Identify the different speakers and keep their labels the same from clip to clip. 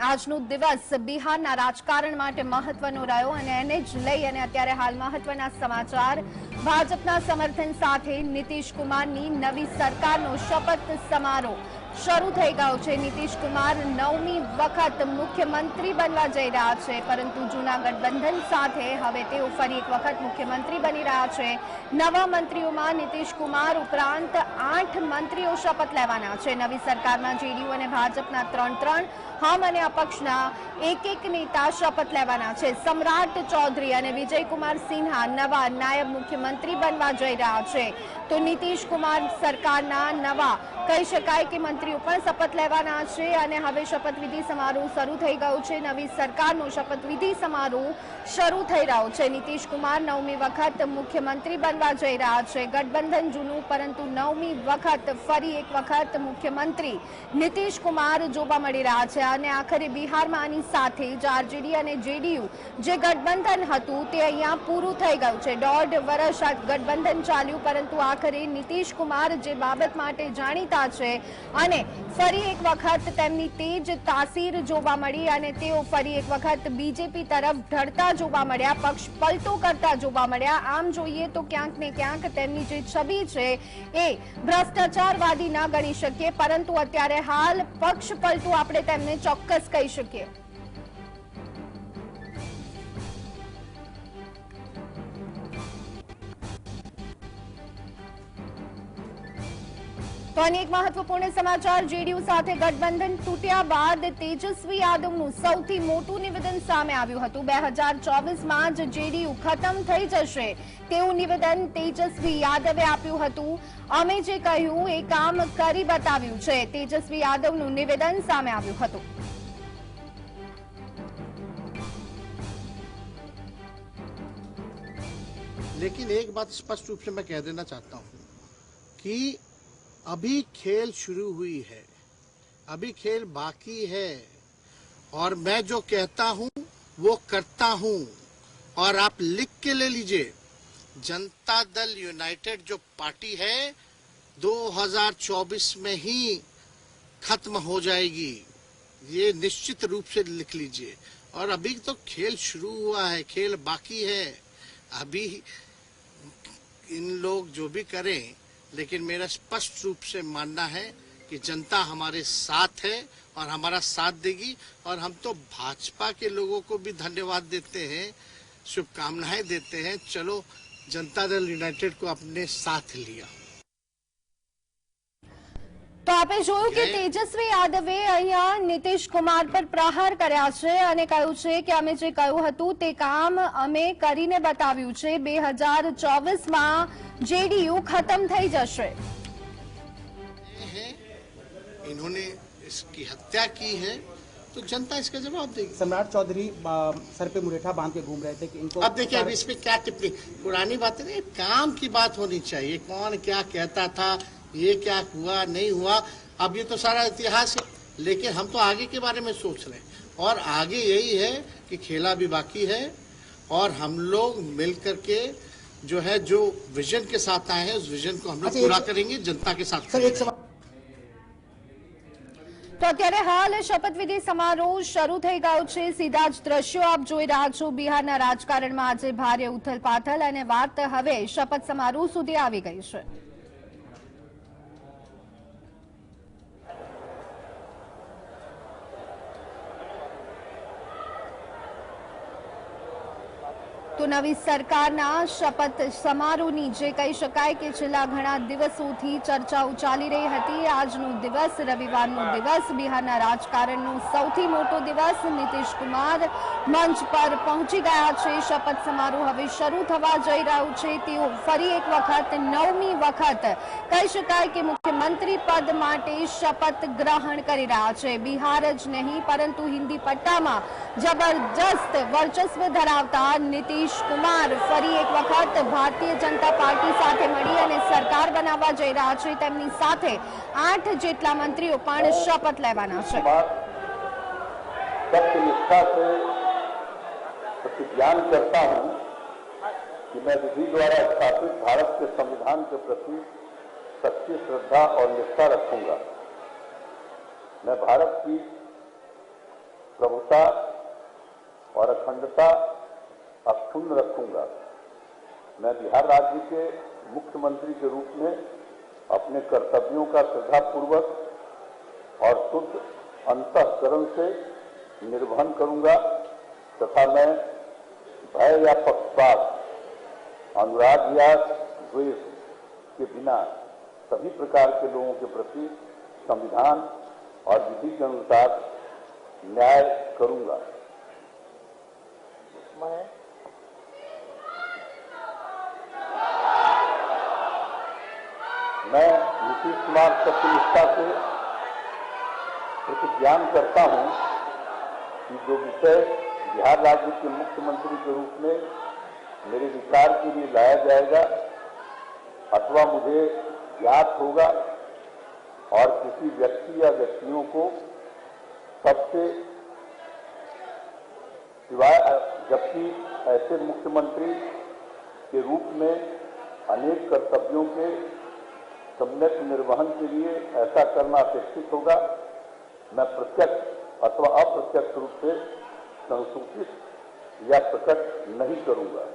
Speaker 1: આજનો દિવસ બિહારના રાજકારણ માટે મહત્વનો રહ્યો અને એને જ લઈ અને અત્યારે હાલ મહત્વના સમાચાર ભાજપના સમર્થન સાથે નીતિશ કુમારની નવી સરકારનો શપથ સમારોહ શરૂ થઈ ગયો છે। નીતિશ કુમાર 9મી વખત મુખ્યમંત્રી બનવા જઈ રહ્યા છે, પરંતુ જૂના ગઠબંધન સાથે હવે તેઓ ફરી એક વખત મુખ્યમંત્રી બની રહ્યા છે। નવા મંત્રીઓમાં નીતિશ કુમાર ઉપરાંત 8 મંત્રીઓ શપથ લેવાના છે। નવી સરકારમાં જેડીયુ અને ભાજપના 3 હમ અને અપક્ષના એક નેતા શપથ લેવાના છે। સમ્રાટ ચૌધરી અને વિજયકુમાર સિન્હા નવા નાયબ મુખ્યમંત્રી બનવા જઈ રહ્યા છે, તો નીતિશ કુમાર સરકારના નવા કહી શકાય કે મંત્રીઓ પણ શપથ લેવાના છે અને હવે શપથવિધિ સમારોહ શરૂ થઈ ગયો છે। નવી સરકારનો શપથવિધિ સમારોહ શરૂ થઈ રહ્યો છે। નીતિશ કુમાર 9મી વખત મુખ્યમંત્રી બનવા જઈ રહ્યા છે। ગઠબંધન જૂનું, પરંતુ 9મી વખત ફરી એક વખત મુખ્યમંત્રી નીતિશ કુમાર જોવા મળી રહ્યા છે અને આખરે બિહારમાં આની સાથે જ આરજેડી અને જેડીયુ જે ગઠબંધન હતું તે અહીંયા પૂરું થઈ ગયું છે। 1.5 વર્ષ આ ગઠબંધન ચાલ્યું, પરંતુ આખરે નીતિશ કુમાર જે બાબત માટે જાણીતા છે અને ફરી એક વખત તેમની તેજ તાસીર જોવા મળી અને તેઓ ફરી એક વખત બીજેપી તરફ ઢળતા જોવા મળ્યા, પક્ષ પલટો કરતા જોવા મળ્યા। આમ જોઈએ તો ક્યાંક ને ક્યાંક તેમની જે છબી છે એ ભ્રષ્ટાચારવાદી ન ગણી શકીએ, પરંતુ અત્યારે હાલ પક્ષ પલટો આપણે તેમને ચોક્કસ કહી શકીએ। તો અન્ય એક મહત્વપૂર્ણ સમાચાર, જેડીયુ સાથે ગઠબંધન તૂટ્યા બાદ તેજસ્વી યાદવનું સૌથી મોટું નિવેદન સામે આવ્યું હતું। 2024માં જ જેડીયુ ખતમ થઈ જશે તેવું નિવેદન તેજસ્વી યાદવે આપ્યું હતું। અમે જે કહ્યું એ કામ કરી બતાવ્યું છે, તેજસ્વી યાદવનું નિવેદન સામે આવ્યું હતું।
Speaker 2: लेकिन एक बात स्पष्ट रूप से मैं कह देना चाहता हूं कि अभी खेल शुरू हुई है, अभी खेल बाकी है और मैं जो कहता हूं वो करता हूं। और आप लिख के ले लीजिए, जनता दल यूनाइटेड जो पार्टी है 2024 में ही खत्म हो जाएगी, ये निश्चित रूप से लिख लीजिए। और अभी तो खेल शुरू हुआ है, खेल बाकी है। अभी इन लोग जो भी करें, लेकिन मेरा स्पष्ट रूप से मानना है कि जनता हमारे साथ है और हमारा साथ देगी। और हम तो भाजपा के लोगों को भी धन्यवाद देते हैं, शुभकामनाएं देते हैं। चलो, जनता दल यूनाइटेड को अपने साथ लिया।
Speaker 1: તો આપણે જોયું કે તેજસ્વી યાદવે અહીંયા નીતિશ કુમાર પર પ્રહાર કર્યા છે અને કહ્યું છે કે અમે જે કહ્યું હતું તે કામ અમે કરીને બતાવ્યું છે। 2024માં જેડીયુ ખતમ થઈ જશે।
Speaker 2: इन्होंने इसकी हत्या की है तो जनता इसका जवाब देगी।
Speaker 3: सम्राट चौधरी सर पे मुरेठा बांध के घूम रहे थे कि इनको,
Speaker 2: अब देखिए अब इसमें क्या टिप्पणी, पुरानी बातें नहीं, काम की बात होनी चाहिए। कौन क्या कहता था, ये क्या हुआ नहीं हुआ, अब ये तो सारा इतिहास है। लेकिन हम तो आगे के बारे में सोच रहे हैं और आगे यही है कि खेला भी बाकी है और हम लोग मिल करके जो है, जो विजन के साथ आए हैं उस विजन को हम लोग पूरा करेंगे, जनता के साथ करेंगे।
Speaker 1: તો અત્યારે હાલ શપથવિધિ સમારોહ શરૂ થઈ ગયો છે। સીધા જ દ્રશ્યો આપ જોઈ રહ્યા છો। બિહારના રાજકારણમાં આજે ભારે ઉથલપાથલ અને વાત હવે શપથ સમારોહ સુધી આવી ગઈ છે। તો નવી સરકારના શપથ સમારોહની જે કહી શકાય કે છેલ્લા ઘણા દિવસોથી ચર્ચાઓ ચાલી રહી હતી, આજનો દિવસ, રવિવારનો દિવસ, બિહારના રાજકારણનો સૌથી મોટો દિવસ। નીતિશ કુમાર મંચ પર પહોંચી ગયા છે। શપથ સમારોહ હવે શરૂ થવા જઈ રહ્યો છે। તેઓ ફરી એક વખત 9મી વખત કહી શકાય કે મુખ્યમંત્રી પદ માટે શપથ ગ્રહણ કરી રહ્યા છે। બિહાર જ નહીં, પરંતુ હિન્દી પટ્ટામાં જબરજસ્ત વર્ચસ્વ ધરાવતા નીતિશ કુમાર ફરી એક વખત ભારતીય જનતા પાર્ટી સાથે મળી અને સરકાર બનાવવા જઈ રહ્યા છે। તેમની સાથે 8 જેટલા મંત્રીઓ પણ શપથ લેવાના છે।
Speaker 4: सत्यनिष्ठा से प्रतिज्ञान करता हूं कि मैं विधि द्वारा स्थापित भारत के संविधान के प्रति सच्ची श्रद्धा और निष्ठा रखूंगा। मैं भारत की प्रभुता और अखंडता अक्षुण्ण रखूंगा। मैं बिहार राज्य के मुख्यमंत्री के रूप में अपने कर्तव्यों का श्रद्धापूर्वक और शुद्ध अंतःकरण से निर्वहन करूंगा तथा मैं भय या पक्षपात, अनुराग या द्वेष के बिना सभी प्रकार के लोगों के प्रति संविधान और विधि के अनुसार न्याय करूंगा। मैं नीतीश कुमार सत्यनिष्ठा से प्रतिज्ञान करता हूं कि जो विषय बिहार राज्य के मुख्यमंत्री के रूप में मेरे विचार के लिए लाया जाएगा अथवा मुझे ज्ञात होगा और किसी व्यक्ति या व्यक्तियों को सबसे सिवाय, जबकि ऐसे मुख्यमंत्री के रूप में अनेक कर्तव्यों के सम्यक निर्वहन के लिए ऐसा करना अपेक्षित होगा, मैं प्रत्यक्ष अथवा अप्रत्यक्ष रूप से संसूचित या प्रकट नहीं करूंगा।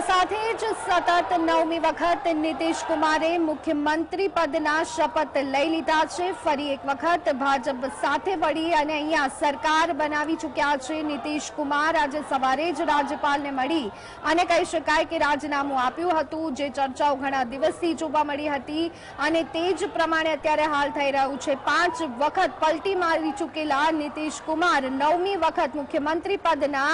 Speaker 1: સાથે જ સતત 9મી વખત નીતિશ કુમારે મુખ્યમંત્રી પદના શપથ લઈ લીધા છે। ફરી એક વખત ભાજપ સાથે વળી અને અહીંયા સરકાર બનાવી ચૂક્યા છે નીતિશ કુમાર। આજે સવારે જ રાજ્યપાલને મળી અને કહી શકાય કે રાજીનામું આપ્યું હતું, જે ચર્ચાઓ ઘણા દિવસથી જોવા મળી હતી અને તે જ પ્રમાણે અત્યારે હાલ થઈ રહ્યું છે। 5 વખત પલટી મારી ચૂકેલા નીતિશ કુમાર 9મી વખત મુખ્યમંત્રી પદના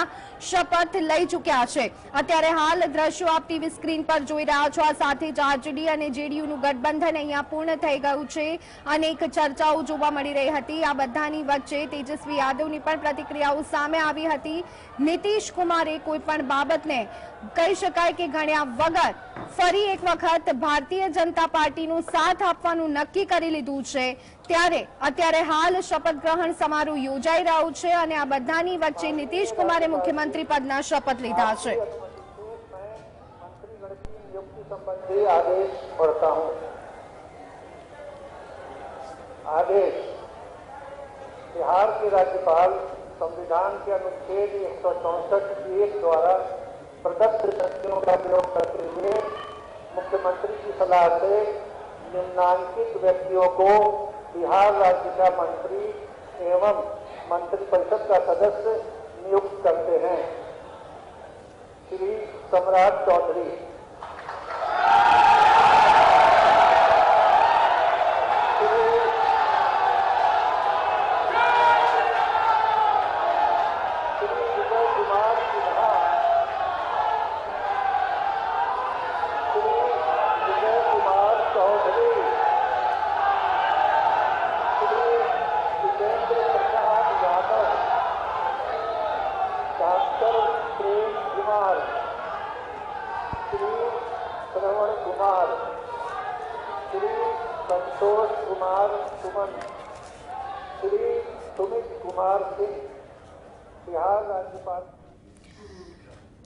Speaker 1: શપથ લઈ ચૂક્યા છે। અત્યારે હાલ દ્રશ્યો આપ ટીવી સ્ક્રીન પર જોઈ રહ્યા છો। આ સાથે જ આરજેડી અને જેડીયુનું ગઠબંધન અહીંયા પૂર્ણ થઈ ગયું છે। અનેક ચર્ચાઓ જોવા મળી રહી હતી। આ બધાની વચ્ચે તેજસ્વી યાદવની પણ प्रतिक्रियाओं सामे આવી હતી। નીતિશ કુમારે કોઈ પણ બાબતને કહી શકાય કે ગણ્યા વગર ફરી એક વખત ભારતીય જનતા પાર્ટીનો સાથ આપવાનું નક્કી કરી લીધું છે। ત્યારે અત્યારે હાલ શપથ ગ્રહણ સમારોહ યોજાઈ રહ્યો છે અને આ બધાની વચ્ચે નીતિશ કુમારે મુખ્યમંત્રી પદના શપથ લીધા છે।
Speaker 5: संबंधी आदेश पढ़ता हूं। आदेश बिहार के राज्यपाल संविधान के अनुच्छेद 164(1) द्वारा प्रदत्त शक्तियों का प्रयोग करते हुए मुख्यमंत्री की सलाह से निम्नांकित व्यक्तियों को बिहार राज्य का मंत्री एवं मंत्रिपरिषद का सदस्य नियुक्त करते हैं। श्री सम्राट चौधरी,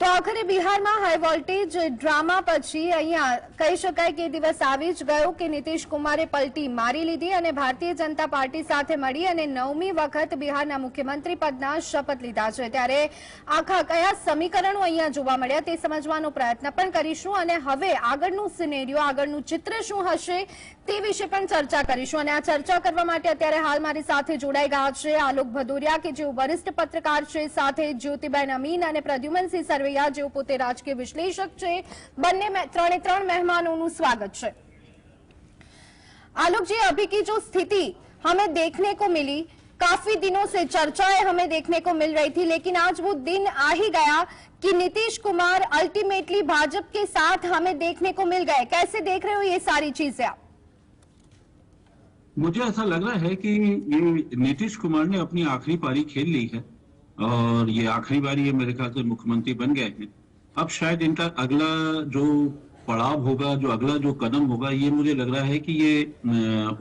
Speaker 1: તો આખરે બિહારમાં હાઈ વોલ્ટેજ ડ્રામા પછી અહીંયા કહી શકાય કે દિવસ આવી જ ગયો કે નીતિશ કુમારે પલટી મારી લીધી અને ભારતીય જનતા પાર્ટી સાથે મળી અને 9મી વખત બિહારના મુખ્યમંત્રી પદના શપથ લીધા છે। ત્યારે આખા કયા સમીકરણો અહીંયા જોવા મળ્યા તે સમજવાનો પ્રયત્ન પણ કરીશું અને હવે આગળનું સિનેરિયો, આગળનું ચિત્ર શું હશે તે વિશે પણ ચર્ચા કરીશું। અને આ ચર્ચા કરવા માટે અત્યારે હાલ મારી સાથે જોડાઈ ગયા છે આલોક ભદોરિયા કે જેઓ વરિષ્ઠ પત્રકાર છે, સાથે જ્યોતિબેન અમીન અને પ્રદ્યુમનસિંહ સરવૈયા जो पोते राजकीय विश्लेषक छे। बन्ने त्रण मेहमानों स्वागत है। आलोक जी, अभी की जो स्थिति हमें देखने को मिली काफी दिनों से चर्चाएं हमें देखने को मिल रही थी, लेकिन आज वो दिन आ ही गया कि नीतीश कुमार अल्टीमेटली भाजपा के साथ हमें देखने को मिल गए। कैसे देख रहे हो ये सारी चीजें आप?
Speaker 6: मुझे ऐसा लग रहा है कि ये नीतीश कुमार ने अपनी आखिरी पारी खेल ली है और ये आखिरी बार ये मेरे ख्याल से मुख्यमंत्री बन गए हैं। अब शायद इनका अगला जो पड़ाव होगा, जो अगला जो कदम होगा, ये मुझे लग रहा है कि ये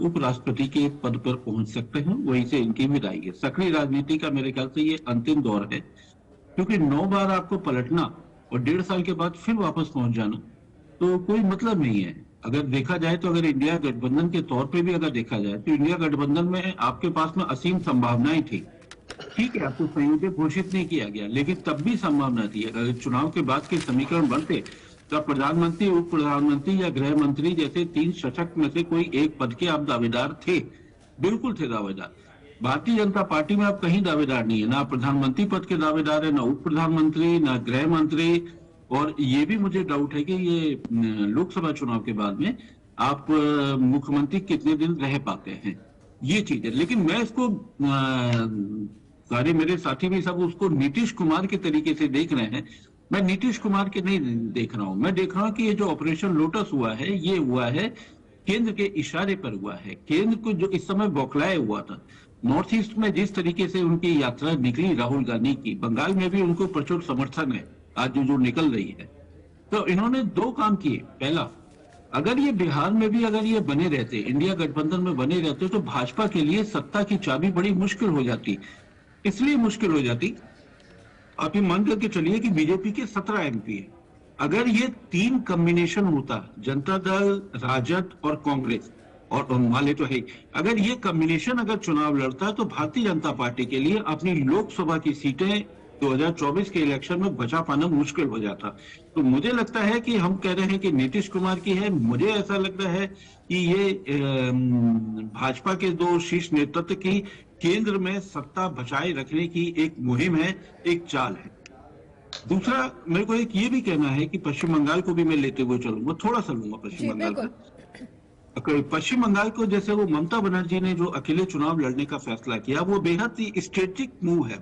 Speaker 6: उपराष्ट्रपति के पद पर पहुंच सकते हैं, वहीं से इनकी विदाई है। सक्रिय राजनीति का मेरे ख्याल से ये अंतिम दौर है, क्योंकि 9 बार आपको पलटना और 1.5 साल के बाद फिर वापस पहुंच जाना तो कोई मतलब नहीं है। अगर देखा जाए तो अगर इंडिया गठबंधन के तौर पे भी अगर देखा जाए तो इंडिया गठबंधन में आपके पास में असीम संभावनाएं थी। ठीक है, आपको संयोजक घोषित नहीं किया गया, लेकिन तब भी संभावना थी। अगर चुनाव के बाद के समीकरण बनते तो प्रधानमंत्री, उप प्रधानमंत्री या गृह मंत्री जैसे 3 सशक्त में से कोई एक पद के आप दावेदार थे, बिल्कुल थे दावेदार। भारतीय जनता पार्टी में अब कहीं दावेदार नहीं है, ना प्रधानमंत्री पद के दावेदार है, ना उप प्रधानमंत्री, ना गृह मंत्री। और ये भी मुझे डाउट है कि ये लोकसभा चुनाव के बाद में आप मुख्यमंत्री कितने दिन रह पाते हैं, ये चीज है। लेकिन मैं इसको सारे मेरे साथी भी सब उसको नीतीश कुमार के तरीके से देख रहे हैं। मैं नीतीश कुमार के नहीं देख रहा हूं, मैं देख रहा हूं कि ये जो ऑपरेशन लोटस हुआ है, ये हुआ है केंद्र के इशारे पर हुआ है। केंद्र को जो इस समय बौखलाया हुआ था, नॉर्थ ईस्ट में जिस तरीके से उनकी यात्रा निकली राहुल गांधी की, बंगाल में भी उनको प्रचुर समर्थन है आज जो निकल रही है। तो इन्होंने 2 काम किए। पहला, अगर ये बिहार में भी अगर ये बने रहते, इंडिया गठबंधन में बने रहते, तो भाजपा के लिए सत्ता की चाबी बड़ी मुश्किल हो जाती। इसलिए मुश्किल हो जाती, आप ये मान करके चलिए कि बीजेपी के 17 MP है। अगर ये 3 कॉम्बिनेशन होता, जनता दल, राजद और कांग्रेस, और वाले तो है, अगर ये कॉम्बिनेशन अगर चुनाव लड़ता तो भारतीय जनता पार्टी के लिए अपनी लोकसभा की सीटें 2024 के इलेक्शन में बचा पाना मुश्किल हो जाता। तो मुझे लगता है कि हम कह रहे हैं कि नीतीश कुमार की है, मुझे ऐसा लगता है कि ये भाजपा के 2 शीर्ष नेतृत्व की केंद्र में सत्ता बचाए रखने की एक मुहिम है, एक चाल है। दूसरा, मेरे को एक ये भी कहना है कि पश्चिम बंगाल को भी मैं लेते हुए चलूंगा, थोड़ा सा लूंगा पश्चिम बंगाल का। पश्चिम बंगाल को जैसे वो ममता बनर्जी ने जो अकेले चुनाव लड़ने का फैसला किया, वो बेहद ही स्ट्रेटेजिक मूव है।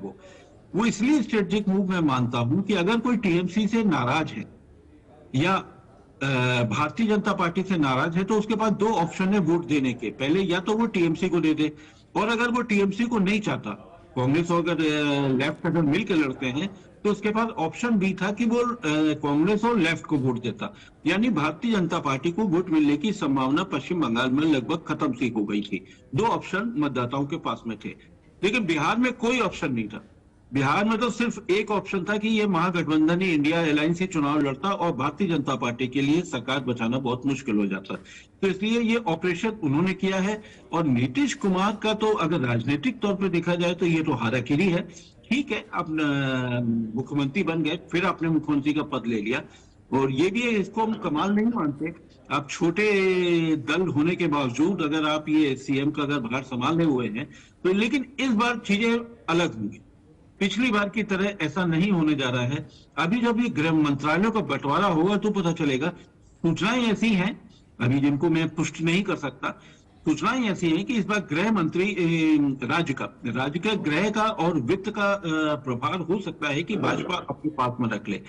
Speaker 6: वो इसलिए स्ट्रेटेजिक मूव मैं मानता हूं कि अगर कोई टीएमसी से नाराज है या भारतीय जनता पार्टी से नाराज है तो उसके पास 2 ऑप्शन है वोट देने के। पहले या तो वो टीएमसी को दे दे, और अगर वो टीएमसी को नहीं चाहता, कांग्रेस और अगर लेफ्ट अगर मिलकर लड़ते हैं, तो उसके पास ऑप्शन भी था कि वो कांग्रेस और लेफ्ट को वोट देता। यानी भारतीय जनता पार्टी को वोट मिलने की संभावना पश्चिम बंगाल में लगभग खत्म सी हो गई थी। 2 ऑप्शन मतदाताओं के पास में थे। लेकिन बिहार में कोई ऑप्शन नहीं था। बिहार में तो सिर्फ एक ऑप्शन था कि ये महागठबंधन इंडिया अलायंस से चुनाव लड़ता और भारतीय जनता पार्टी के लिए सरकार बचाना बहुत मुश्किल हो जाता। तो इसलिए ये ऑपरेशन उन्होंने किया है। और नीतीश कुमार का तो अगर राजनीतिक तौर पे देखा जाए तो ये तो हाराकिरी है। ठीक है, आप मुख्यमंत्री बन गए, फिर आपने मुख्यमंत्री का पद ले लिया, और ये भी है, इसको हम कमाल नहीं मानते। आप छोटे दल होने के बावजूद अगर आप ये सीएम का अगर भार संभाले हुए हैं तो, लेकिन इस बार चीजें अलग होंगी। पिछली बार की तरह ऐसा नहीं होने जा रहा है। अभी जब ये गृह मंत्रालयों का बंटवारा होगा तो पता चलेगा। सूचनाएं ऐसी हैं अभी जिनको मैं पुष्टि नहीं कर सकता। सूचनाएं ऐसी हैं कि इस बार गृह मंत्री राज्य का गृह का और वित्त का प्रभार हो सकता है कि भाजपा अपने पास में रख ले।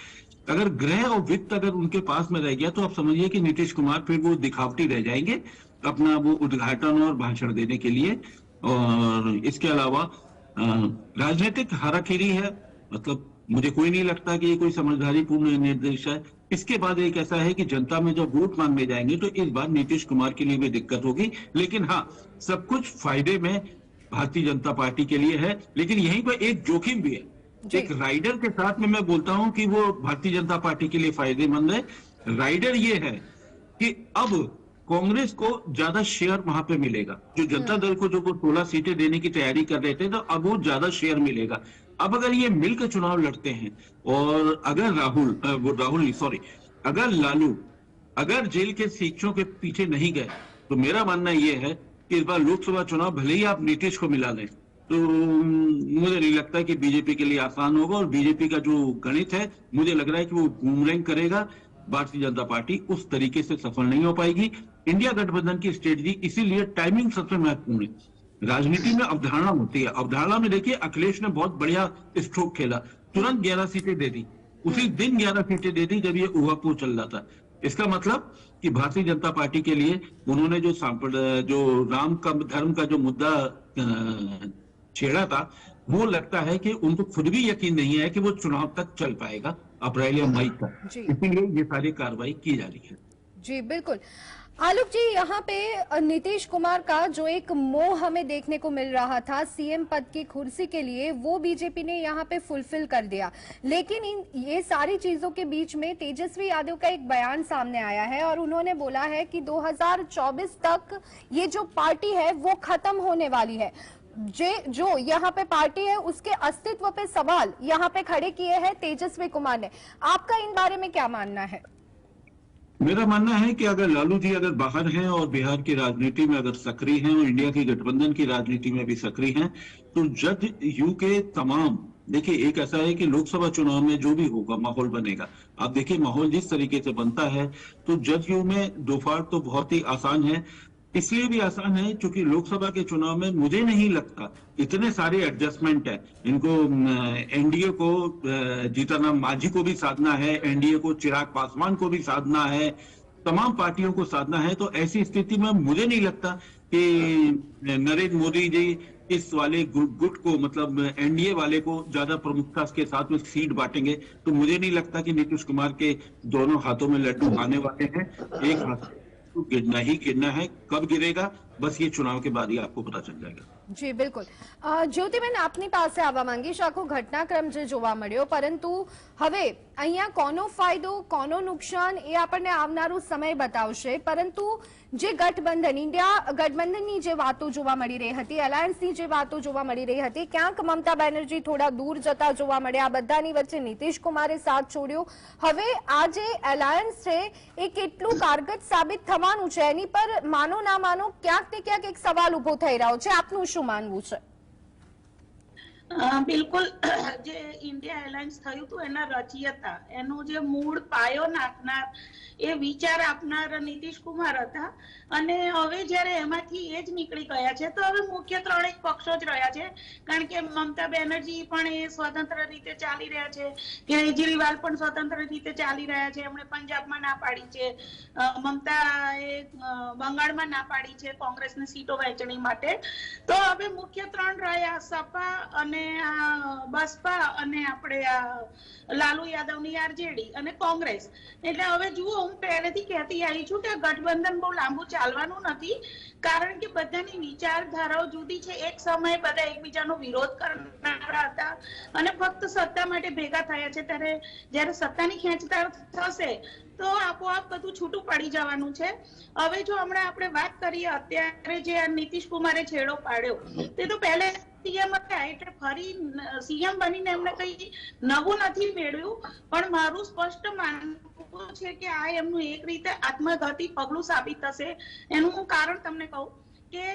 Speaker 6: अगर गृह और वित्त अगर उनके पास में रह गया तो आप समझिए कि नीतीश कुमार फिर वो दिखावटी रह जाएंगे अपना वो उद्घाटन और भाषण देने के लिए। और इसके अलावा राजनीतिक हाराकिरी है, मतलब मुझे कोई नहीं लगता कि ये कोई समझदारी पूर्ण निर्देश है। इसके बाद एक ऐसा है कि जनता में जब वोट मांगने जाएंगे तो इस बार नीतीश कुमार के लिए भी दिक्कत होगी। लेकिन हाँ, सब कुछ फायदे में भारतीय जनता पार्टी के लिए है। लेकिन यहीं पर एक जोखिम भी है। एक राइडर के साथ में मैं बोलता हूं कि वो भारतीय जनता पार्टी के लिए फायदेमंद है। राइडर ये है कि अब कांग्रेस को ज्यादा शेयर वहां पे मिलेगा। जो जनता दल को जो वो 16 सीटें देने की तैयारी कर रहे थे, तो अब वो ज्यादा शेयर मिलेगा। अब अगर ये मिलकर चुनाव लड़ते हैं और अगर अगर लालू अगर जेल के शिक्षों के पीछे नहीं गए, तो मेरा मानना ये है कि इस बार लोकसभा चुनाव भले ही आप नीतीश को मिला लें तो मुझे नहीं लगता कि बीजेपी के लिए आसान होगा। और बीजेपी का जो गणित है, मुझे लग रहा है कि वो बूमरैंग करेगा। भारतीय जनता पार्टी उस तरीके से सफल नहीं हो पाएगी। इंडिया गठबंधन की स्ट्रेटजी इसीलिए टाइमिंग सबसे महत्वपूर्ण है। राजनीति में अवधारणा होती है। अवधारणा में देखिए अखिलेश ने बहुत बढ़िया स्ट्रोक खेला, तुरंत 11 सीटें दे दी, उसी दिन 11 सीटें दे दी जब ये ऊहापोह चल रहा था। इसका मतलब कि भारतीय जनता पार्टी के लिए उन्होंने जो राम का धर्म का जो मुद्दा छेड़ा था, वो लगता है कि उनको खुद भी यकीन नहीं है कि वो चुनाव तक चल पाएगा अप्रैल या मई तक, इसीलिए ये सारी कार्रवाई की जा रही है।
Speaker 1: जी बिल्कुल। आलोक जी, यहाँ पे नीतीश कुमार का जो एक मोह हमें देखने को मिल रहा था सीएम पद की कुर्सी के लिए, वो बीजेपी ने यहाँ पे फुलफिल कर दिया। लेकिन ये सारी चीजों के बीच में तेजस्वी यादव का एक बयान सामने आया है और उन्होंने बोला है कि 2024 तक ये जो पार्टी है वो खत्म होने वाली है। जो यहाँ पे पार्टी है उसके अस्तित्व पे सवाल यहाँ पे खड़े किए हैं तेजस्वी कुमार ने। आपका इन बारे में क्या मानना है?
Speaker 6: मेरा मानना है कि अगर लालू जी अगर बाहर हैं और बिहार की राजनीति में अगर सक्रिय हैं और इंडिया की गठबंधन की राजनीति में भी सक्रिय हैं, तो जदयू के तमाम, देखिए एक ऐसा है कि लोकसभा चुनाव में जो भी होगा माहौल बनेगा। आप देखिए माहौल जिस तरीके से बनता है तो जदयू में दोफाड़ तो बहुत ही आसान है। इसलिए भी आसान है क्योंकि लोकसभा के चुनाव में मुझे नहीं लगता इतने सारे एडजस्टमेंट है। इनको एनडीए को जीतनराम मांझी को भी साधना है, एनडीए को चिराग पासवान को भी साधना है, तमाम पार्टियों को साधना है। तो ऐसी स्थिति में मुझे नहीं लगता कि नरेंद्र मोदी जी इस वाले गुट को, मतलब एनडीए वाले को ज्यादा प्रमुखता के साथ में सीट बांटेंगे। तो मुझे नहीं लगता कि नीतीश कुमार के दोनों हाथों में लड्डू आने वाले हैं। एक हाथ तो गिरना ही गिरना है, कब गिरेगा बस ये चुनाव के बाद ही आपको पता चल जाएगा।
Speaker 1: જી બિલકુલ। જ્યોતિબેન, આપની પાસે આવવા માંગીશ। આખો ઘટનાક્રમ જે જોવા મળ્યો, પરંતુ હવે અહીંયા કોનો ફાયદો કોનો નુકસાન એ આપણને આવનારો સમય બતાવશે। પરંતુ જે ગઠબંધન, ઇન્ડિયા ગઠબંધનની જે વાતો જોવા મળી રહી હતી, એલાયન્સની જે વાતો જોવા મળી રહી હતી, ક્યાંક મમતા બેનર્જી થોડા દૂર જતા જોવા મળ્યા, બધાની વચ્ચે નીતિશ કુમારે સાથ છોડ્યો। હવે આ જે એલાયન્સ છે એ કેટલું કારગત સાબિત થવાનું છે એની પર માનો ના માનો ક્યાંક ને ક્યાંક એક સવાલ ઉભો થઈ રહ્યો છે। આપનું શું માનવું છે?
Speaker 7: બિલકુલ, જે ઇન્ડિયા એલાયન્સ થયું હતું એના રચયિતા, એનો જે મૂળ પાયો નાખનાર, એ વિચાર આપનાર નીતિશ કુમાર હતા। અને હવે જ્યારે એમાંથી એ જ નીકળી ગયા છે તો હવે મુખ્ય ત્રણેય પક્ષો જ રહ્યા છે। કારણ કે મમતા બેનર્જી પણ એ સ્વતંત્ર રીતે ચાલી રહ્યા છે, કેજરીવાલ પણ સ્વતંત્ર રીતે ચાલી રહ્યા છે। એમણે પંજાબમાં ના પાડી છે, મમતાએ બંગાળમાં ના પાડી છે કોંગ્રેસની સીટો વહેંચણી માટે। તો હવે મુખ્ય ત્રણ રહ્યા, સપા અને બસપા અને આપણે લાલુ યાદવની આરજેડી અને કોંગ્રેસ। એટલે હવે જુઓ, હું પહેલેથી કહેતી આવી છું કે ગઠબંધન બહુ લાંબુ ચાલવાનું નથી, કારણ કે બધાની વિચારધારાઓ જુદી છે। એક સમયે બધા એકબીજાનો વિરોધ કરનારા હતા અને ફક્ત સત્તા માટે ભેગા થયા છે, ત્યારે જ્યારે સત્તાની ખેંચતાણ થશે તો આપોઆપ બધું છૂટું પડી જવાનું છે। હવે જો હમણાં આપણે વાત કરીએ, અત્યારે જે નીતિશ કુમારે છેડો પાડ્યો તે તો પહેલે સીએમ હતા, એટલે ફરી સીએમ બનીને એમને કઈ નવું નથી મેળવ્યું। પણ મારું સ્પષ્ટ માનવું છે કે આ એમનું એક રીતે આત્મઘાતી પગલું સાબિત થશે। એનું હું કારણ તમને કહું કે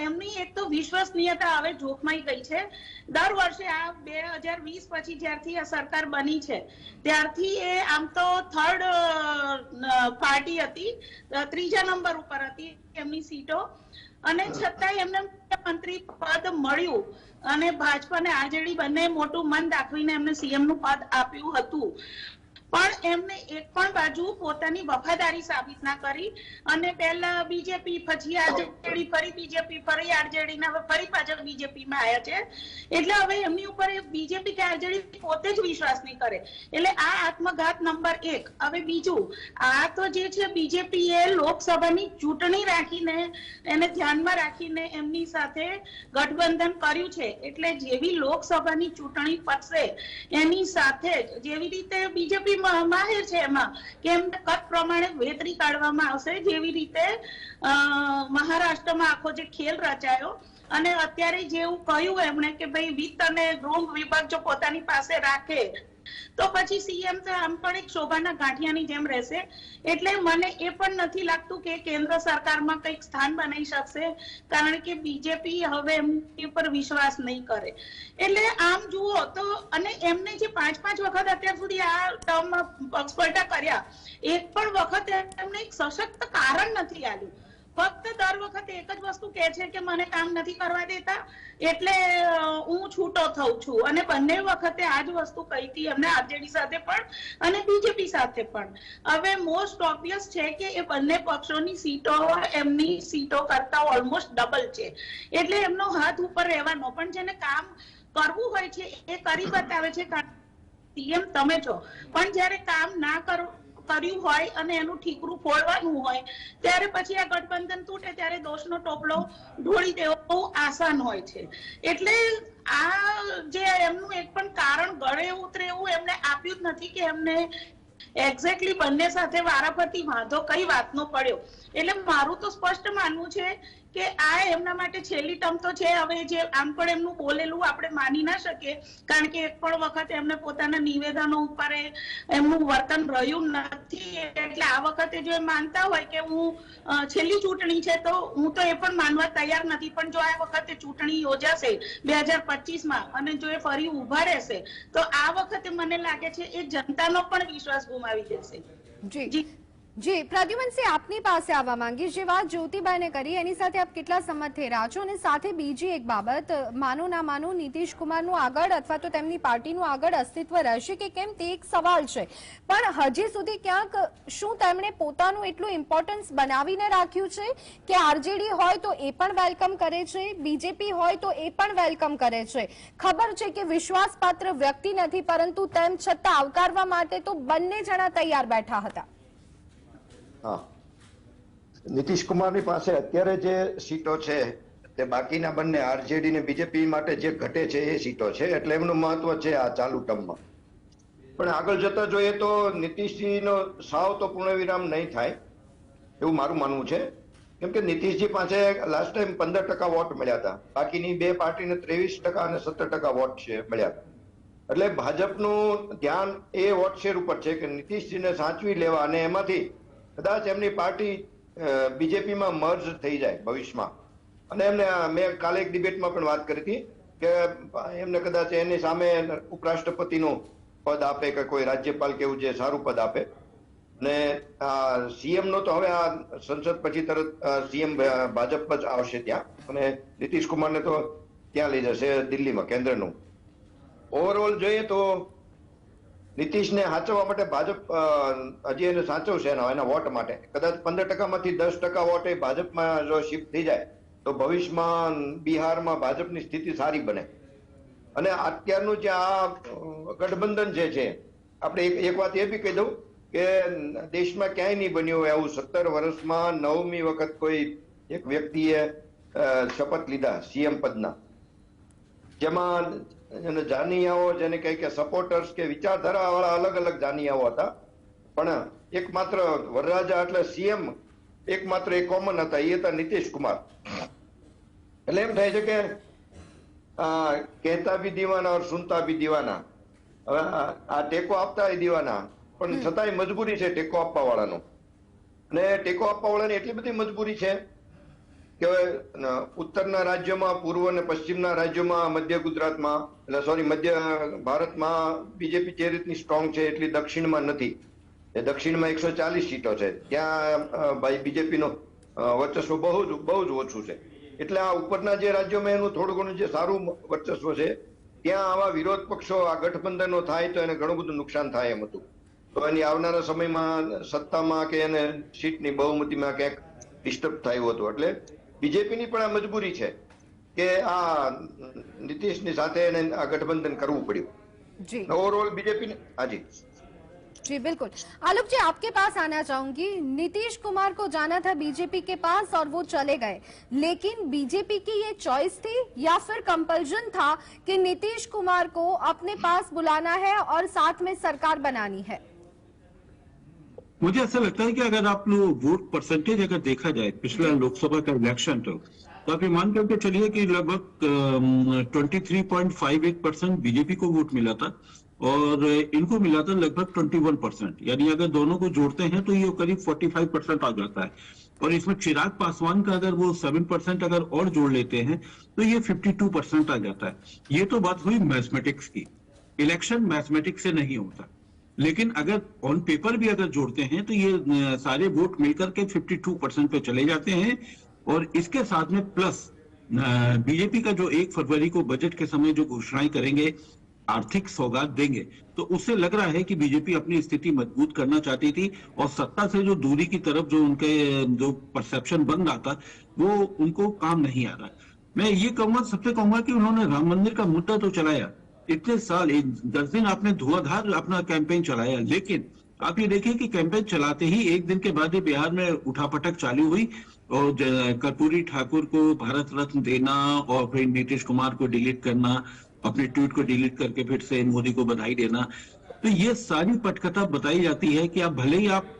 Speaker 7: એમની એક તો વિશ્વસનીયતા હવે જોખમાઈ ગઈ છે। દર વર્ષે આ 2020 પછી જ્યારથી આ સરકાર બની છે ત્યારથી એ આમ તો થર્ડ પાર્ટી હતી, ત્રીજા નંબર ઉપર હતી એમની સીટો, અને છતાંય એમને મુખ્યમંત્રી પદ મળ્યું અને ભાજપાને આરજેડી બંને મોટું મન દાખવીને એમને સીએમ નું પદ આપ્યું હતું। પણ એમને એક પણ બાજુ પોતાની વફાદારી સાબિત ના કરી અને પહેલા બીજેપી, પછી આરજેડી, ફરી બીજેપી, ફરી આરજેડી ને હવે ફરી પાછળ બીજેપી માં આવ્યા છે। એટલે હવે એમની ઉપર બીજેપી કે આરજેડી પોતે જ વિશ્વાસ નહીં કરે। એટલે આ આત્મઘાત નંબર 1। હવે બીજું, આ તો જે છે બીજેપી એ લોકસભાની ચૂંટણી રાખીને એને ધ્યાનમાં રાખીને એમની સાથે ગઠબંધન કર્યું છે। એટલે જેવી લોકસભાની ચૂંટણી પતશે એની સાથે જેવી રીતે બીજેપી માહિર છે એમાં કે એમને કદ પ્રમાણે વેતરી કાઢવામાં આવશે। જેવી રીતે મહારાષ્ટ્રમાં આખો જે ખેલ રચાયો અને અત્યારે જેવું કહ્યું એમણે કે ભાઈ વિત્ત અને ગૃહ વિભાગ જો પોતાની પાસે રાખે તો પછી સીએમ તો આમ પણ એક શોભાના ગાંઠિયાની જેમ રહેશે। એટલે મને એ પણ નથી લાગતું કે કેન્દ્ર સરકારમાં કંઈક સ્થાન બનાવી શકશે, કારણ કે બીજેપી હવે એમની ઉપર વિશ્વાસ નહીં કરે। એટલે આમ જુઓ તો, અને એમને જે 5-5 વખત અત્યાર સુધી આ ટર્મમાં પક્ષપલટા કર્યા, એક પણ વખત એમને એક સશક્ત કારણ નથી આવ્યું। ફક્ત દર વખતે એક જ વસ્તુ કહે છે કે મને કામ નથી કરવા દેતા એટલે હું છૂટો થઉં છું, અને બંને વખતે આ જ વસ્તુ કહી હતી એમને, આરજેડી સાથે પણ અને બીજેપી સાથે પણ. હવે મોસ્ટ ઓબ્વિયસ છે કે એ બંને પક્ષોની સીટો એમની સીટો કરતા ઓલમોસ્ટ ડબલ છે, એટલે એમનો હાથ ઉપર રહેવાનો. પણ જેને કામ કરવું હોય છે એ કરી બતાવે છે, સીએમ તમે છો, પણ જયારે કામ ના કર્યું હોય અને એનું ઠીકરું ફોડવાનું હોય ત્યારે પછી આ ગઠબંધન તૂટે ત્યારે દોષનો ટોપલો ઢોળી દેવો બહુ આસાન હોય છે. એટલે આ જે એમનું એક પણ કારણ ગળે ઉતરે એવું એમને આપ્યું જ નથી કે એમને એક્ઝેક્ટલી બંને સાથે વારાફરતી વાંધો કઈ વાતનો પડ્યો. એટલે મારું તો સ્પષ્ટ માનવું છે કે આ એમના માટે છેલ્લી ટર્મ તો છે. હવે જે આમ પણ એમનું બોલેલું આપણે માની ના શકીએ, કારણ કે એક પણ વખત એમને પોતાના નિવેદનો ઉપર એમનું વર્તન રહ્યું નથી. એટલે આ વખતે જો એ માનતા હોય કે હું છેલ્લી ચૂંટણી છે તો હું તો એ પણ માનવા તૈયાર નથી. પણ જો આ વખતે ચૂંટણી યોજાશે 2025માં અને જો એ ફરી ઉભા રહેશે તો આ વખતે મને લાગે છે એ જનતાનો પણ વિશ્વાસ ગુમાવી દેશે.
Speaker 1: જી જી, પ્રદ્યુમનસિંહ આપની પાસે આવવા માંગીશ. જે વાત જ્યોતિબાઈને કરી એની સાથે આપ કેટલા સંમત થઈ રહ્યા છો? અને સાથે બીજી એક બાબત, માનો ના માનો નીતિશ કુમારનું આગળ અથવા તો તેમની પાર્ટીનું આગળ અસ્તિત્વ રહેશે કે કેમ તે એક સવાલ છે, પણ હજી સુધી ક્યાંક શું તેમણે પોતાનું એટલું ઇમ્પોર્ટન્સ બનાવીને રાખ્યું છે કે આરજેડી હોય તો એ પણ વેલકમ કરે છે, બીજેપી હોય તો એ પણ વેલકમ કરે છે? ખબર છે કે વિશ્વાસપાત્ર વ્યક્તિ નથી, પરંતુ તેમ છતાં આવકારવા માટે તો બંને જણા તૈયાર બેઠા હતા.
Speaker 8: હા, નીતિશ કુમારની પાસે અત્યારે જે સીટો છે તે બાકીના બંને આરજેડી ને બીજેપી માટે જે ઘટે છે એ સીટો છે, એટલે એમનું મહત્વ છે આ ચાલુ ટર્મમાં. પણ આગળ જતા જોઈએ તો નીતિશજીનો સાવ તો પૂર્ણવિરામ નહીં થાય એવું મારું માનવું છે, કેમ કે નીતિશજી પાસે લાસ્ટ ટાઈમ 15% વોટ મળ્યા હતા, બાકીની બે પાર્ટીને 23% અને 17% વોટ છે મળ્યા હતા. એટલે ભાજપનું ધ્યાન એ વોટ શેર ઉપર છે કે નીતિશજીને સાચવી લેવા, અને એમાંથી કદાચ એમની પાર્ટી બીજેપીમાં મર્જ થઈ જાય ભવિષ્યમાં. અને એમને મેં કાલે એક ડિબેટમાં પણ વાત કરી હતી કે એમને કદાચ એની સામે ઉપરાષ્ટ્રપતિનું પદ આપે કે કોઈ રાજ્યપાલ કે એવું જે સારું પદ આપે. ને સીએમ નો તો હવે આ સંસદ પછી તરત સીએમ ભાજપ જ આવશે ત્યાં, અને નીતિશ કુમારને તો ત્યાં લઈ જશે દિલ્હીમાં કેન્દ્રનું. ઓવરઓલ જોઈએ તો નીતિશને સાચવવા માટે ભાજપ હજી એને સાચવશે એના વોટ માટે. કદાચ 15%માંથી 10% વોટ એ ભાજપમાં જો શિફ્ટ થઈ જાય તો ભવિષ્યમાં બિહારમાં ભાજપની સ્થિતિ સારી બને. અને અત્યારનું જે આ ગઠબંધન જે છે, આપણે એક વાત એ બી કહી દઉં કે દેશમાં ક્યાંય નહીં બન્યું હોય આવું 17 વર્ષમાં 9મી વખત કોઈ એક વ્યક્તિએ શપથ લીધા સીએમ પદના, જેમાં જાનીયાઓ જેને કહે કે સપોર્ટર્સ કે વિચારધારા વાળા અલગ અલગ જાનીયાઓ હતા, પણ એકમાત્ર વરરાજા એટલે સીએમ એકમાત્ર એક કોમન હતા, એ હતા નીતિશ કુમાર. એટલે એમ થાય છે કે કહેતા ભી દીવાના ઓર સુનતા ભી દીવાના. હવે આ ટેકો આપતા એ દીવાના, પણ છતાંય મજબૂરી છે ટેકો આપવા વાળાનો. અને ટેકો આપવા વાળાની એટલી બધી મજબૂરી છે કે ઉત્તરના રાજ્યોમાં, પૂર્વ અને પશ્ચિમના રાજ્યોમાં, મધ્ય ગુજરાતમાં મધ્ય ભારતમાં બીજેપી જે રીતની સ્ટ્રોંગ છે એટલી દક્ષિણમાં નથી. એ દક્ષિણમાં 140 સીટો છે, ત્યાં બીજેપીનું વર્ચસ્વ બહુ જ ઓછું છે. એટલે આ ઉપરના જે રાજ્યોમાં એનું થોડું ઘણું જે સારું વર્ચસ્વ છે, ત્યાં આવા વિરોધ પક્ષો આ ગઠબંધનો થાય તો એને ઘણું બધું નુકસાન થાય એમ હતું. તો એની આવનારા સમયમાં સત્તામાં કે એને સીટની બહુમતીમાં ક્યાંક ડિસ્ટર્બ થયું હતું. એટલે બીજેપીની પણ આ મજબૂરી છે કે આ નીતિશની સાથે એને આ ગઠબંધન કરવું પડ્યું. ઓવરऑल बीजेपी ने हाजी
Speaker 1: जी बिल्कुल। आलोक जी आपके पास आना चाहूंगी। नीतीश कुमार को जाना था बीजेपी के पास और वो चले गए, लेकिन बीजेपी की ये चॉइस थी या फिर कंपल्जन था कि नीतीश कुमार को अपने पास बुलाना है और साथ में सरकार बनानी है?
Speaker 6: मुझे ऐसा लगता है कि अगर आप लोग वोट परसेंटेज अगर देखा जाए पिछला लोकसभा का इलेक्शन, तो आप ये मान करके चलिए कि लगभग 23.58% बीजेपी को वोट मिला था और इनको मिला था लगभग 21%। यानी अगर दोनों को जोड़ते हैं तो ये करीब 45% आ जाता है। और इसमें चिराग पासवान का अगर वो 7% अगर और जोड़ लेते हैं तो ये 52% आ जाता है। ये तो बात हुई मैथमेटिक्स की। इलेक्शन मैथमेटिक्स से नहीं होता। लेकिन अगर ऑन पेपर भी अगर जोड़ते हैं तो ये सारे वोट मिलकर के 52% पे चले जाते हैं। और इसके साथ में प्लस बीजेपी का जो 1 फरवरी को बजट के समय जो घोषणाएं करेंगे, आर्थिक सौगात देंगे, तो उससे लग रहा है कि बीजेपी अपनी स्थिति मजबूत करना चाहती थी और सत्ता से जो दूरी की तरफ जो उनके जो परसेप्शन बन रहा था वो उनको काम नहीं आ रहा। मैं ये सबसे कहूंगा कि उन्होंने राम मंदिर का मुद्दा तो चलाया, इतने साल 10 दिन आपने धुआंधार अपना कैंपेन चलाया, लेकिन आप ये देखिए कि कैंपेन चलाते ही एक दिन के बाद ही बिहार में उठापटक चालू हुई और कर्पूरी ठाकुर को भारत रत्न देना और फिर नीतीश कुमार को डिलीट करना, अपने ट्वीट को डिलीट करके फिर से मोदी को बधाई देना। तो ये सारी पटकथा बताई जाती है कि आप भले ही आप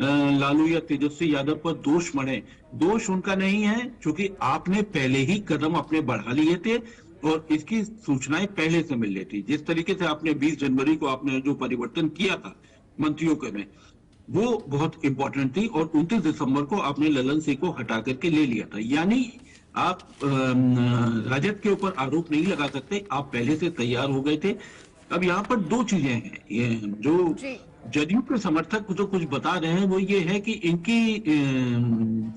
Speaker 6: लालू या तेजस्वी यादव पर दोष मढ़े, दोष उनका नहीं है, क्योंकि आपने पहले ही कदम अपने बढ़ा लिए थे और इसकी सूचनाएं पहले से मिल रही थी। जिस तरीके से आपने 20 जनवरी को आपने जो परिवर्तन किया था मंत्रियों के में, वो बहुत इंपॉर्टेंट थी और 29 दिसंबर को आपने ललन सिंह को हटा करके ले लिया था। यानी आप राजद के ऊपर आरोप नहीं लगा सकते, आप पहले से तैयार हो गए थे। अब यहाँ पर 2 चीजें हैं, ये जो जदयू के समर्थक जो कुछ बता रहे हैं वो ये है कि इनकी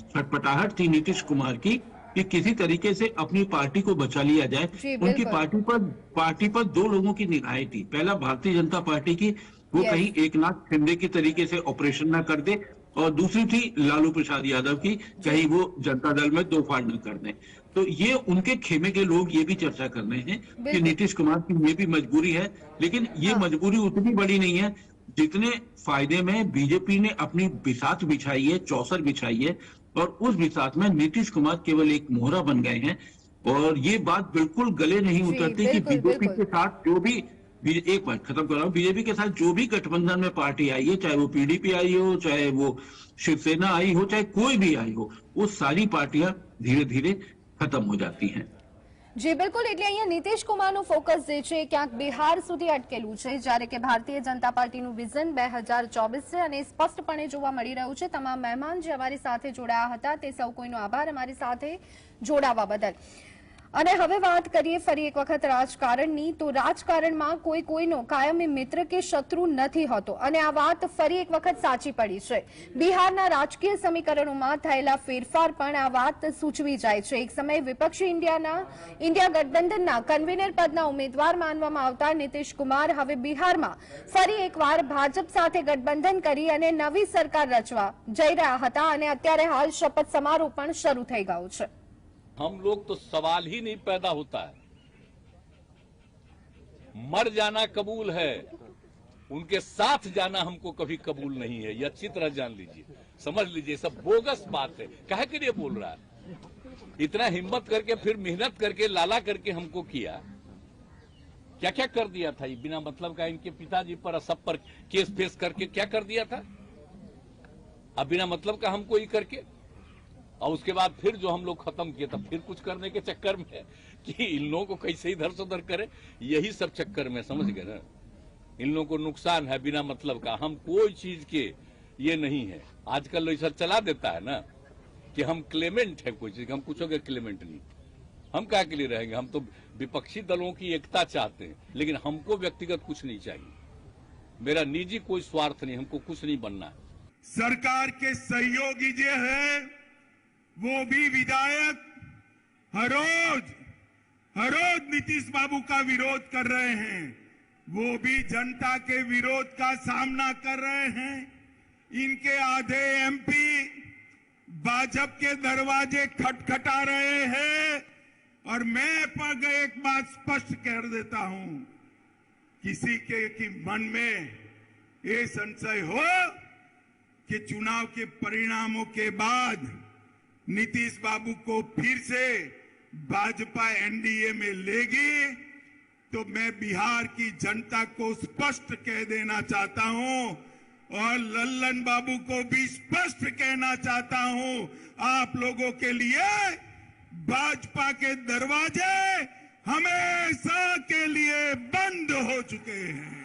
Speaker 6: छटपटाहट थी नीतीश कुमार की कि किसी तरीके से अपनी पार्टी को बचा लिया जाए। उनकी पार्टी पर 2 लोगों की निगाहें थी, पहला भारतीय जनता पार्टी की, वो कहीं एकनाथ शिंदे की तरीके से ऑपरेशन ना कर दे, और दूसरी थी लालू प्रसाद यादव की, कहीं वो जनता दल में दो फाड़ न कर दें। तो ये उनके खेमे के लोग ये भी चर्चा कर रहे हैं कि नीतीश कुमार की ये भी मजबूरी है, लेकिन ये मजबूरी उतनी बड़ी नहीं है जितने फायदे में बीजेपी ने अपनी बिसात बिछाई है, चौसर बिछाई है, और उस बिसात में नीतीश कुमार केवल एक मोहरा बन गए हैं। और ये बात बिल्कुल गले नहीं उतरती कि बीजेपी के साथ जो भी, एक बात खत्म कर रहा हूं, बीजेपी के साथ जो भी गठबंधन में पार्टी आई है, चाहे वो पीडीपी आई हो, चाहे वो शिवसेना आई हो, चाहे कोई भी आई हो, वो सारी पार्टियां धीरे धीरे खत्म हो जाती हैं।
Speaker 1: જી બિલકુલ, એટલે અહીંયા નીતિશ કુમારનું ફોકસ જે છે ક્યાંક બિહાર સુધી અટકેલું છે, જ્યારે કે ભારતીય જનતા પાર્ટીનું વિઝન 2024 છે અને સ્પષ્ટપણે જોવા મળી રહ્યું છે। તમામ મહેમાન જે અમારી સાથે જોડાયા હતા તે સૌ કોઈનો આભાર અમારી સાથે જોડાવા બદલ। અને હવે વાત કરીએ ફરી એક વખત રાજકારણની, તો રાજકારણમાં કોઈ કોઈનો કાયમી મિત્ર કે શત્રુ નથી હોતો અને આ વાત ફરી એક વખત સાચી પડી છે। બિહારના રાજકીય સમીકરણોમાં થયેલા ફેરફાર પણ આ વાત સૂચવી જાય છે। એક સમયે વિપક્ષી ઇન્ડિયા ગઠબંધનના કન્વીનર પદના ઉમેદવાર માનવામાં આવતા નીતિશ કુમાર હવે બિહારમાં ફરી એકવાર ભાજપ સાથે ગઠબંધન કરી અને નવી સરકાર રચવા જઈ રહ્યા હતા અને અત્યારે હાલ શપથ સમારોહ પણ શરૂ થઈ ગયો છે।
Speaker 9: हम लोग तो सवाल ही नहीं पैदा होता है, मर जाना कबूल है, उनके साथ जाना हमको कभी कबूल नहीं है। ये अच्छी तरह जान लीजिए, समझ लीजिए, सब बोगस बात है। काहे के लिए बोल रहा है? इतना हिम्मत करके फिर मेहनत करके लाला करके हमको किया, क्या क्या कर दिया था ये बिना मतलब का। इनके पिताजी पर सब पर केस फेस करके क्या कर दिया था, अब बिना मतलब का हमको ये करके, और उसके बाद फिर जो हम लोग खत्म किए, तब फिर कुछ करने के चक्कर में कि इन लोगों को कैसे इधर से उधर करे, यही सब चक्कर में, समझ गए ना। इन लोगों को नुकसान है बिना मतलब का, हम कोई चीज के ये नहीं है। आजकल ऐसा चला देता है ना कि हम क्लेमेंट है कोई चीज, हम कुछ हो गए क्लेमेंट नहीं। हम क्या के लिए रहेंगे? हम तो विपक्षी दलों की एकता चाहते हैं, लेकिन हमको व्यक्तिगत कुछ नहीं चाहिए। मेरा निजी कोई स्वार्थ नहीं, हमको कुछ नहीं बनना है।
Speaker 10: सरकार के सहयोगी जो है वो भी विधायक हर रोज नीतीश बाबू का विरोध कर रहे हैं, वो भी जनता के विरोध का सामना कर रहे हैं। इनके आधे एमपी भाजपा के दरवाजे खटखटा रहे हैं। और मैं एक बात स्पष्ट कर देता हूं, किसी के मन में ये संशय हो कि चुनाव के परिणामों के बाद नीतीश बाबू को फिर से भाजपा एनडीए में लेगी, तो मैं बिहार की जनता को स्पष्ट कह देना चाहता हूं और लल्लन बाबू को भी स्पष्ट कहना चाहता हूं, आप लोगों के लिए भाजपा के दरवाजे हमेशा के लिए बंद हो चुके हैं।